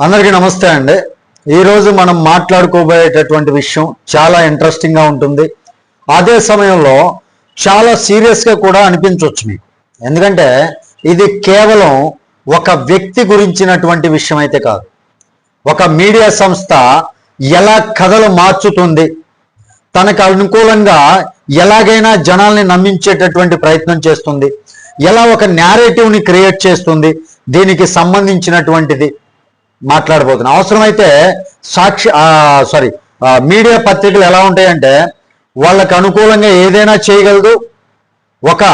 అందరికీ నమస్తే అండి. ఈరోజు మనం మాట్లాడుకోబోయేటటువంటి విషయం చాలా ఇంట్రెస్టింగ్గా ఉంటుంది. అదే సమయంలో చాలా సీరియస్గా కూడా అనిపించవచ్చు మీకు. ఎందుకంటే ఇది కేవలం ఒక వ్యక్తి గురించినటువంటి విషయం అయితే కాదు. ఒక మీడియా సంస్థ ఎలా కథలు మార్చుతుంది, తనకు అనుకూలంగా ఎలాగైనా జనాల్ని నమ్మించేటటువంటి ప్రయత్నం చేస్తుంది, ఎలా ఒక నేరేటివ్ని క్రియేట్ చేస్తుంది, దీనికి సంబంధించినటువంటిది మాట్లాడబోతున్నాం. అవసరమైతే మీడియా పత్రికలు ఎలా ఉంటాయంటే వాళ్ళకు అనుకూలంగా ఏదైనా చేయగలదు. ఒక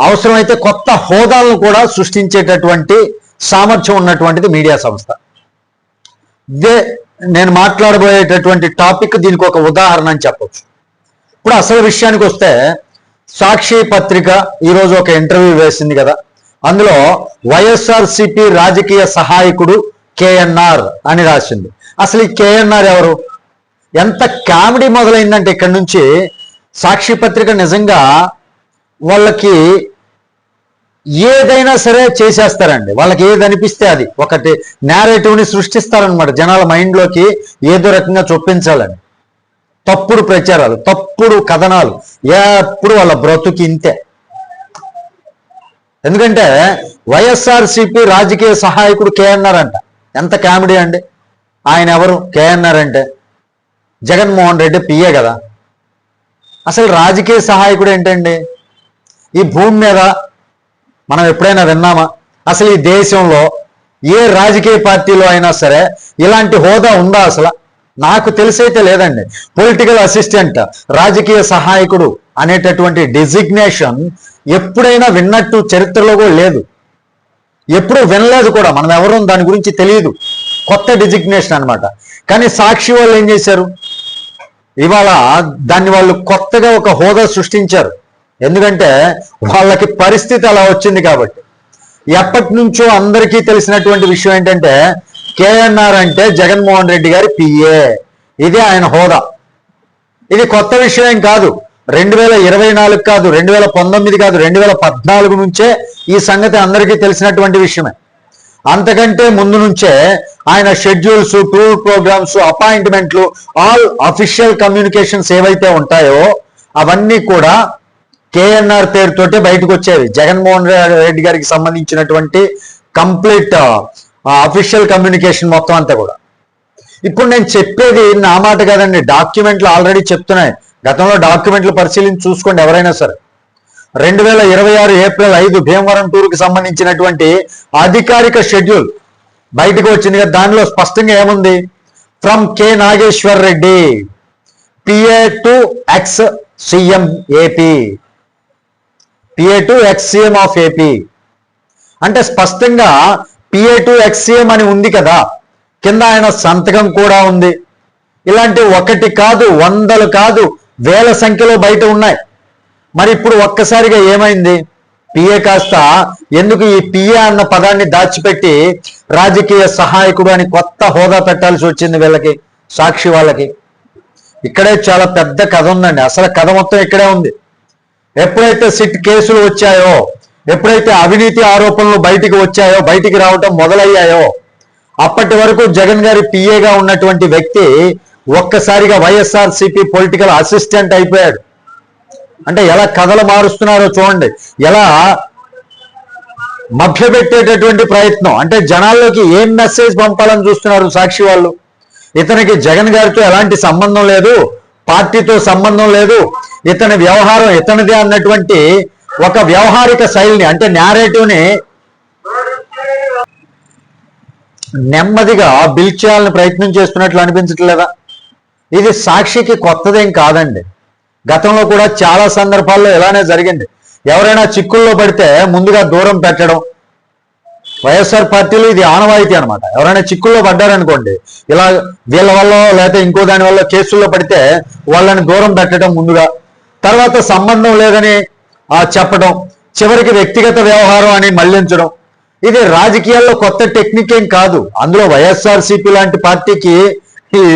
అవసరమైతే కొత్త హోదాలను కూడా సృష్టించేటటువంటి సామర్థ్యం ఉన్నటువంటిది మీడియా సంస్థ. ఇదే నేను మాట్లాడబోయేటటువంటి టాపిక్ దీనికి ఒక ఉదాహరణ అని చెప్పొచ్చు. ఇప్పుడు అసలు విషయానికి వస్తే, సాక్షి పత్రిక ఈరోజు ఒక ఇంటర్వ్యూ వేసింది కదా, అందులో వైఎస్ఆర్సిపి రాజకీయ సహాయకుడు కేఎన్ఆర్ అని రాసింది. అసలు ఈ కేఎన్ఆర్ ఎవరు? ఎంత కామెడీ మొదలైందంటే ఇక్కడి నుంచి సాక్షి పత్రిక నిజంగా వాళ్ళకి ఏదైనా సరే చేసేస్తారండి. వాళ్ళకి ఏది అనిపిస్తే అది ఒకటి నేరేటివ్ని సృష్టిస్తారనమాట. జనాల మైండ్లోకి ఏదో రకంగా చొప్పించాలని తప్పుడు ప్రచారాలు, తప్పుడు కథనాలు, ఎప్పుడు వాళ్ళ బ్రతుకి ఇంతే. ఎందుకంటే వైఎస్ఆర్సిపి రాజకీయ సహాయకుడు కేఎన్ఆర్ అంట. ఎంత కామెడీ అండి. ఆయన ఎవరు? కేఎన్ఆర్ అంటే జగన్మోహన్ రెడ్డి పిఏ కదా. అసలు రాజకీయ సహాయకుడు ఏంటండి? ఈ భూమి మీద మనం ఎప్పుడైనా విన్నామా? అసలు ఈ దేశంలో ఏ రాజకీయ పార్టీలో అయినా సరే ఇలాంటి హోదా ఉందా? అసలు నాకు తెలిసైతే లేదండి. పొలిటికల్ అసిస్టెంట్, రాజకీయ సహాయకుడు అనేటటువంటి డిజిగ్నేషన్ ఎప్పుడైనా విన్నట్టు చరిత్రలో కూడా లేదు, ఎప్పుడు వినలేదు కూడా. మనం ఎవరూ దాని గురించి తెలియదు, కొత్త డిజిగ్నేషన్ అనమాట. కానీ సాక్షి వాళ్ళు ఏం చేశారు? ఇవాళ దాన్ని వాళ్ళు కొత్తగా ఒక హోదా సృష్టించారు. ఎందుకంటే వాళ్ళకి పరిస్థితి అలా వచ్చింది కాబట్టి. ఎప్పటి నుంచో అందరికీ తెలిసినటువంటి విషయం ఏంటంటే కేఎన్ఆర్ అంటే జగన్మోహన్ రెడ్డి గారి పిఏ. ఇదే ఆయన హోదా. ఇది కొత్త విషయం ఏం కాదు. 2024 కాదు, 2019 కాదు, 2014 నుంచే ఈ సంగతి అందరికీ తెలిసినటువంటి విషయమే. అంతకంటే ముందు నుంచే ఆయన షెడ్యూల్స్, టూర్ ప్రోగ్రామ్స్, అపాయింట్మెంట్లు, ఆల్ అఫీషియల్ కమ్యూనికేషన్స్ ఏవైతే ఉంటాయో అవన్నీ కూడా కేఎన్ఆర్ పేరుతోటే బయటకు వచ్చేవి. జగన్మోహన్ రెడ్డి గారికి సంబంధించినటువంటి కంప్లీట్ అఫీషియల్ కమ్యూనికేషన్ మొత్తం అంతా కూడా. ఇప్పుడు నేను చెప్పేది నా మాట కాదండి, డాక్యుమెంట్లు ఆల్రెడీ చెప్తున్నాయి. గతంలో డాక్యుమెంట్లు పరిశీలించి చూసుకోండి ఎవరైనా సరే. 2026 ఏప్రిల్ 5 భీమవరం టూర్కి సంబంధించినటువంటి అధికారిక షెడ్యూల్ బయటకు వచ్చింది కదా. దానిలో స్పష్టంగా ఏముంది? From K Nageshwar Reddy, PA to ex CM AP, PA to ex CM of AP అంటే స్పష్టంగా పిఏ టు ఎక్స్ సీఎం అని ఉంది కదా. కింద ఆయన సంతకం కూడా ఉంది. ఇలాంటి ఒకటి కాదు, వందలు కాదు, వేల సంఖ్యలో బయట ఉన్నాయి. మరి ఇప్పుడు ఒక్కసారిగా ఏమైంది? పిఏ కాస్త ఎందుకు ఈ పిఏ అన్న పదాన్ని దాచిపెట్టి రాజకీయ సహాయకుడు అని కొత్త హోదా పెట్టాల్సి వచ్చింది వీళ్ళకి, సాక్షి వాళ్ళకి? ఇక్కడే చాలా పెద్ద కథ ఉందండి. అసలు కథ మొత్తం ఇక్కడే ఉంది. ఎప్పుడైతే సిట్ కేసులు వచ్చాయో, ఎప్పుడైతే అవినీతి ఆరోపణలు బయటికి రావటం మొదలయ్యాయో, అప్పటి వరకు జగన్ గారి పిఏగా ఉన్నటువంటి వ్యక్తి ఒక్కసారిగా వైఎస్ఆర్సిపి పొలిటికల్ అసిస్టెంట్ అయిపోయాడు. అంటే ఎలా కథలు మారుస్తున్నారో చూడండి, ఎలా మభ్యపెట్టేటటువంటి ప్రయత్నం. అంటే జనాల్లోకి ఏం మెసేజ్ పంపాలని చూస్తున్నారు సాక్షి వాళ్ళు? ఇతనికి జగన్ గారితో ఎలాంటి సంబంధం లేదు, పార్టీతో సంబంధం లేదు, ఇతని వ్యవహారం ఇతనిదే అన్నటువంటి ఒక వ్యవహారిక శైలిని, అంటే నేరేటివ్ని నెమ్మదిగా బిల్డ్ చేయాలని ప్రయత్నం చేస్తున్నట్లు అనిపించట్లేదా? ఇది సాక్షికి కొత్తదేం కాదండి. గతంలో కూడా చాలా సందర్భాల్లో ఇలానే జరిగింది. ఎవరైనా చిక్కుల్లో పడితే ముందుగా దూరం పెట్టడం. వైఎస్ఆర్ పార్టీలో ఇది ఆనవాయితీ అనమాట. ఎవరైనా చిక్కుల్లో పడ్డారనుకోండి, ఇలా వీళ్ళ వల్ల లేకపోతే ఇంకో దాని వల్ల కేసుల్లో పడితే వాళ్ళని దూరం పెట్టడం ముందుగా, తర్వాత సంబంధం లేదని చెప్పడం, చివరికి వ్యక్తిగత వ్యవహారం అని మళ్లించడం. ఇది రాజకీయాల్లో కొత్త టెక్నిక్ ఏం కాదు. అందులో వైఎస్ఆర్సీపీ లాంటి పార్టీకి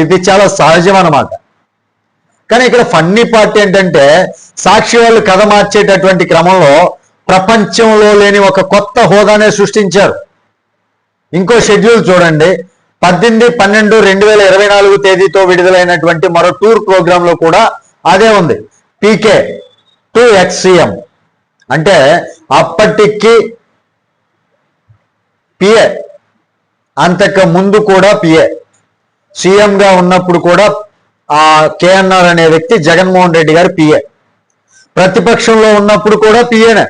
ఇది చాలా సహజం అన్నమాట. కానీ ఇక్కడ ఫన్నీ పార్టీ ఏంటంటే సాక్షి వాళ్ళు కథ మార్చేటటువంటి క్రమంలో ప్రపంచంలో లేని ఒక కొత్త హోదానే సృష్టించారు. ఇంకో షెడ్యూల్ చూడండి, 18/12/2024 తేదీతో విడుదలైనటువంటి మరో టూర్ ప్రోగ్రామ్ లో కూడా అదే ఉంది, పీకే టు ఎక్స్సీఎం. అంటే అప్పటికి పిఏ, అంతకు ముందు కూడా పిఏ, సీఎంగా ఉన్నప్పుడు కూడా ఆ కేఎన్ఆర్ అనే వ్యక్తి జగన్మోహన్ రెడ్డి గారి పిఏ, ప్రతిపక్షంలో ఉన్నప్పుడు కూడా పిఏనే.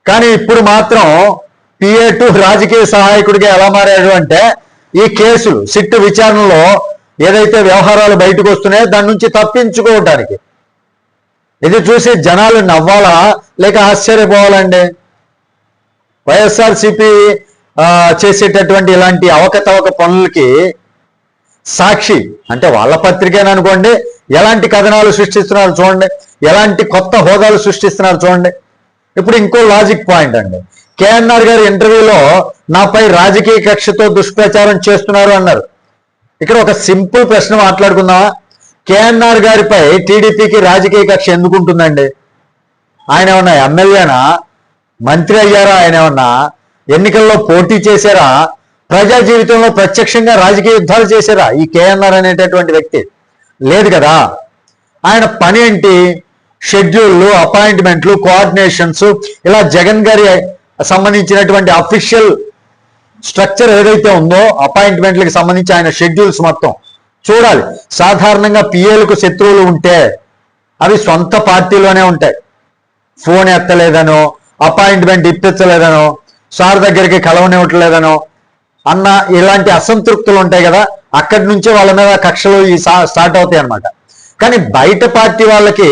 కానీ ఇప్పుడు మాత్రం పిఏ టు రాజకీయ సహాయకుడిగా ఎలా మారాడు అంటే, ఈ కేసులు సిట్టు విచారణలో ఏదైతే వ్యవహారాలు బయటకు వస్తున్నాయో దాని నుంచి తప్పించుకోవటానికి. ఇది చూసి జనాలు నవ్వాలా లేక ఆశ్చర్యపోవాలండి? వైఎస్ఆర్సీపీ చేసేటటువంటి ఇలాంటి అవకతవక పనులకి సాక్షి అంటే వాళ్ళ పత్రికేననుకోండి, ఎలాంటి కథనాలు సృష్టిస్తున్నారు చూడండి, ఎలాంటి కొత్త హోదాలు సృష్టిస్తున్నారు చూడండి. ఇప్పుడు ఇంకో లాజిక్ పాయింట్ అండి, కేఎన్ఆర్ గారి ఇంటర్వ్యూలో నాపై రాజకీయ కక్షతో దుష్ప్రచారం చేస్తున్నారు అన్నారు. ఇక్కడ ఒక సింపుల్ ప్రశ్న మాట్లాడుకుందామా? కేఎన్ఆర్ గారిపై టీడీపీకి రాజకీయ కక్ష ఎందుకు ఉంటుందండి? ఆయన ఏమన్నా ఎమ్మెల్యేనా? మంత్రి అయ్యారా? ఆయన ఏమన్నా ఎన్నికల్లో పోటీ చేశారా? ప్రజా జీవితంలో ప్రత్యక్షంగా రాజకీయ యుద్ధాలు చేశారా ఈ కేఎన్ఆర్ అనేటటువంటి వ్యక్తి? లేదు కదా. ఆయన పని ఏంటి? షెడ్యూళ్ళు, అపాయింట్మెంట్లు, కోఆర్డినేషన్స్, ఇలా జగన్ గారి సంబంధించినటువంటి అఫీషియల్ స్ట్రక్చర్ ఏదైతే ఉందో అపాయింట్మెంట్లకు సంబంధించి ఆయన షెడ్యూల్స్ మొత్తం చూడాలి. సాధారణంగా పిఏలకు శత్రువులు ఉంటే అవి సొంత పార్టీలోనే ఉంటాయి. ఫోన్ ఎత్తలేదనో, అపాయింట్మెంట్ ఇప్పించలేదనో, సార్ దగ్గరికి కలవనివ్వట్లేదనో అన్న ఇలాంటి అసంతృప్తులు ఉంటాయి కదా, అక్కడి నుంచే వాళ్ళ మీద కక్షలు స్టార్ట్ అవుతాయి అన్నమాట. కానీ బయట పార్టీ వాళ్ళకి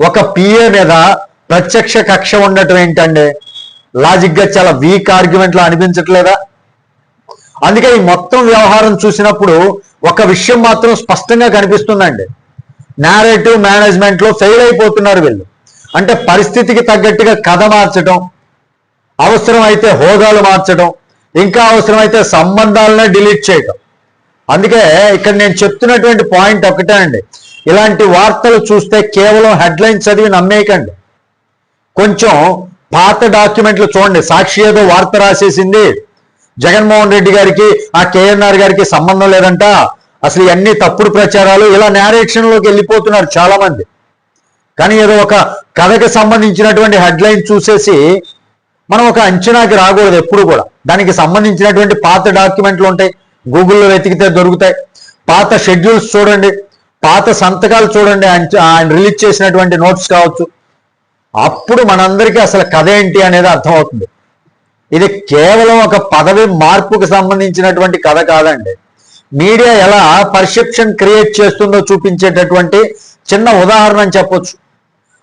ఒక పిఏ మీద ప్రత్యక్ష కక్ష ఉండటం ఏంటండి? లాజిక్గా చాలా వీక్ ఆర్గ్యుమెంట్లో అనిపించట్లేదా? అందుకే ఈ మొత్తం వ్యవహారం చూసినప్పుడు ఒక విషయం మాత్రం స్పష్టంగా కనిపిస్తుందండి, నేరేటివ్ మేనేజ్మెంట్ లో ఫెయిల్ అయిపోతున్నారు వీళ్ళు. అంటే పరిస్థితికి తగ్గట్టుగా కథ మార్చడం, అవసరమైతే హోదాలు మార్చడం, ఇంకా అవసరమైతే సంబంధాలనే డిలీట్ చేయడం. అందుకే ఇక్కడ నేను చెప్తున్నటువంటి పాయింట్ ఒకటే అండి, ఇలాంటి వార్తలు చూస్తే కేవలం హెడ్లైన్స్ చదివి నమ్మేయకండి. కొంచెం పాత డాక్యుమెంట్లు చూడండి. సాక్షి ఏదో వార్త రాసేసింది, జగన్మోహన్ రెడ్డి గారికి ఆ కేఎన్ఆర్ గారికి సంబంధం లేదంట, అసలు ఇవన్నీ తప్పుడు ప్రచారాలు, ఇలా నేరేషన్లోకి వెళ్ళిపోతున్నారు చాలా మంది. కానీ ఏదో ఒక కథకి సంబంధించినటువంటి హెడ్లైన్ చూసేసి మనం ఒక అంచనాకి రాకూడదు ఎప్పుడు కూడా. దానికి సంబంధించినటువంటి పాత డాక్యుమెంట్లు ఉంటాయి, గూగుల్లో వెతికితే దొరుకుతాయి. పాత షెడ్యూల్స్ చూడండి, పాత సంతకాలు చూడండి, ఆయన రిలీజ్ చేసినటువంటి నోట్స్ కావచ్చు. అప్పుడు మనందరికీ అసలు కథ ఏంటి అనేది అర్థమవుతుంది. ఇది కేవలం ఒక పదవి మార్పుకు సంబంధించినటువంటి కథ కాదండి. మీడియా ఎలా పర్సెప్షన్ క్రియేట్ చేస్తుందో చూపించేటటువంటి చిన్న ఉదాహరణ అని చెప్పొచ్చు.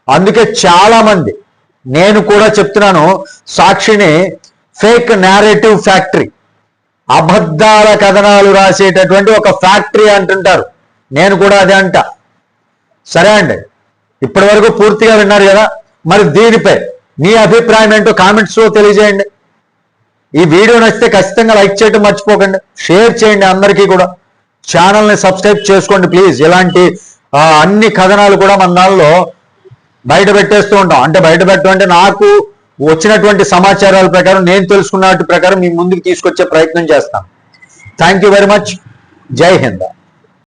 అందుకే చాలా మంది, నేను కూడా చెప్తున్నాను, సాక్షిని ఫేక్ నేరేటివ్ ఫ్యాక్టరీ, అబద్ధాల కథనాలు రాసేటటువంటి ఒక ఫ్యాక్టరీ అంటుంటారు. నేను కూడా అదే అంట. సరే అండి, ఇప్పటి వరకు పూర్తిగా విన్నారు కదా. మరి దీనిపై మీ అభిప్రాయం ఏంటో కామెంట్స్లో తెలియజేయండి. ఈ వీడియో నచ్చితే ఖచ్చితంగా లైక్ చేయడం మర్చిపోకండి, షేర్ చేయండి అందరికీ కూడా. ఛానల్ని సబ్స్క్రైబ్ చేసుకోండి ప్లీజ్. ఇలాంటి అన్ని కథనాలు కూడా మన దానిలో బయట పెట్టేస్తూ ఉంటాం. అంటే బయట పెట్టడం అంటే నాకు వచ్చినటువంటి సమాచారాల ప్రకారం, నేను తెలుసుకున్న వాటి ప్రకారం మీ ముందుకు తీసుకొచ్చే ప్రయత్నం చేస్తాను. Thank you very much. జై హింద్.